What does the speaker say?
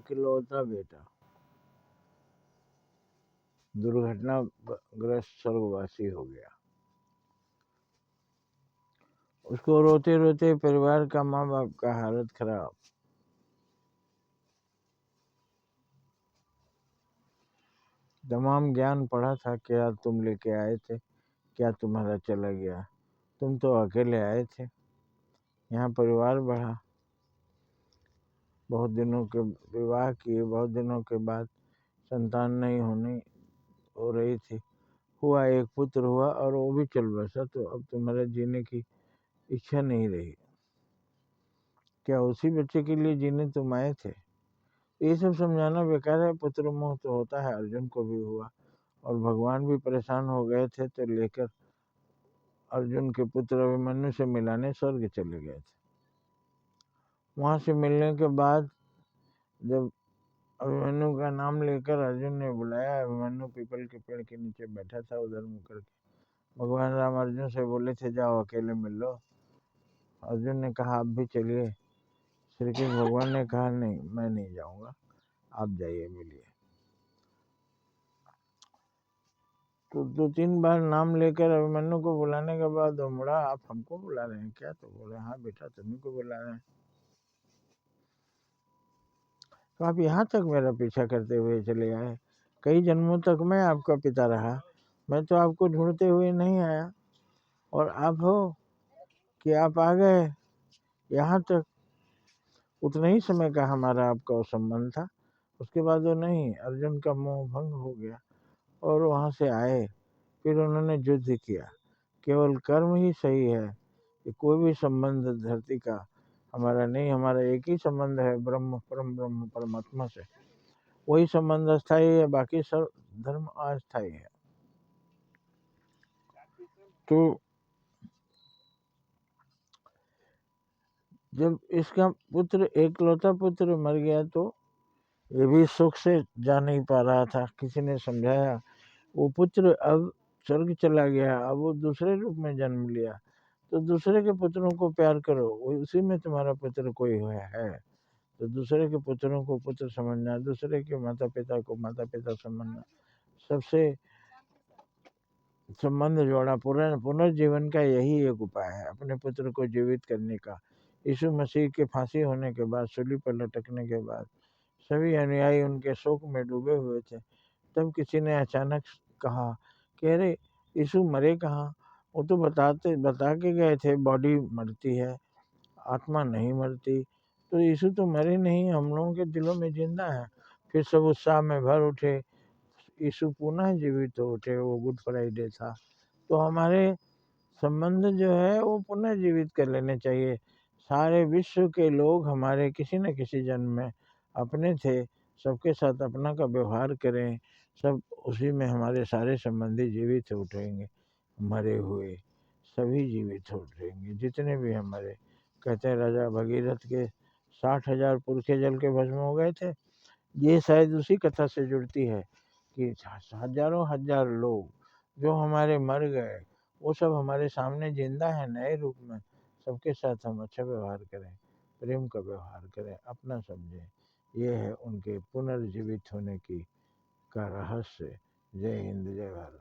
इकलौता बेटा दुर्घटनाग्रस्त स्वर्गवासी हो गया। उसको रोते रोते परिवार का, माँ बाप का हालत खराब। तमाम ज्ञान पढ़ा था, क्या तुम लेके आए थे, क्या तुम्हारा चला गया, तुम तो अकेले आए थे। यहाँ परिवार बढ़ा, बहुत दिनों के विवाह किए, बहुत दिनों के बाद संतान नहीं हो रही थी, हुआ, एक पुत्र हुआ और वो भी चल बसा, तो अब तुम्हारा जीने की इच्छा नहीं रही। क्या उसी बच्चे के लिए जीने तुम आए थे? ये सब समझाना बेकार है। पुत्र मोह तो होता है, अर्जुन को भी हुआ, और भगवान भी परेशान हो गए थे तो लेकर अर्जुन के पुत्र अभिमन्यु से मिलाने स्वर्ग चले गए थे। वहां से मिलने के बाद जब अभिमन्यु का नाम लेकर अर्जुन ने बुलाया, अभिमन्यु पीपल के पेड़ के नीचे बैठा था उधर मुड़ करके। भगवान राम अर्जुन से बोले थे जाओ अकेले मिल लो। अर्जुन ने कहा आप भी चलिए। श्री कृष्ण भगवान ने कहा नहीं, मैं नहीं जाऊंगा, आप जाइए मिलिए। तो 2-3 बार नाम लेकर अभिमन्यु को बुलाने के बाद वो मुड़ा, आप हमको बुला रहे हैं क्या? तो बोले हाँ बेटा तुम्ही को बुला रहे हैं। तो आप यहाँ तक मेरा पीछा करते हुए चले आए, कई जन्मों तक मैं आपका पिता रहा, मैं तो आपको ढूंढते हुए नहीं आया, और आप हो कि आप आ गए यहाँ तक। उतना ही समय का हमारा आपका वो संबंध था, उसके बाद वो नहीं। अर्जुन का मोह भंग हो गया और वहाँ से आए, फिर उन्होंने युद्ध किया। केवल कर्म ही सही है कि कोई भी संबंध धरती का हमारा नहीं, हमारा एक ही संबंध है ब्रह्म, परम ब्रह्म परमात्मा से। वही संबंध अस्थायी है, बाकी सब धर्म अस्थायी है। तो जब इसका पुत्र, एकलौता पुत्र मर गया, तो ये भी सुख से जा नहीं पा रहा था। किसी ने समझाया, वो पुत्र अब स्वर्ग चला गया, अब वो दूसरे रूप में जन्म लिया, तो दूसरे के पुत्रों को प्यार करो, उसी में तुम्हारा पुत्र कोई है। तो दूसरे के पुत्रों को पुत्र समझना, दूसरे के माता पिता को माता पिता समझना, सबसे संबंध जोड़ा। पुनर्जीवन का यही एक उपाय है, अपने पुत्र को जीवित करने का। यीशु मसीह के फांसी होने के बाद, सूली पर लटकने के बाद सभी अनुयायी उनके शोक में डूबे हुए थे। तब किसी ने अचानक कहा कि अरे यीशु मरे कहाँ? वो तो बता के गए थे बॉडी मरती है, आत्मा नहीं मरती। तो यीशु तो मरे नहीं, हम लोगों के दिलों में जिंदा है। फिर सब उत्साह में भर उठे, यीशु पुनः जीवित हो उठे। वो गुड फ्राइडे था। तो हमारे संबंध जो है वो पुनः जीवित कर लेने चाहिए। सारे विश्व के लोग हमारे किसी न किसी जन्म में अपने थे, सबके साथ अपना का व्यवहार करें, सब उसी में हमारे सारे संबंधी जीवित हो उठेंगे। मरे हुए सभी जीवित हो उठेंगे, जितने भी हमारे। कहते हैं राजा भगीरथ के 60,000 पुरखे जल के भस्म हो गए थे। ये शायद उसी कथा से जुड़ती है कि हजारों हजार लोग जो हमारे मर गए, वो सब हमारे सामने जिंदा है नए रूप में। सबके साथ हम अच्छा व्यवहार करें, प्रेम का व्यवहार करें, अपना समझें। ये है उनके पुनर्जीवित होने की का रहस्य। जय हिंद, जय भारत।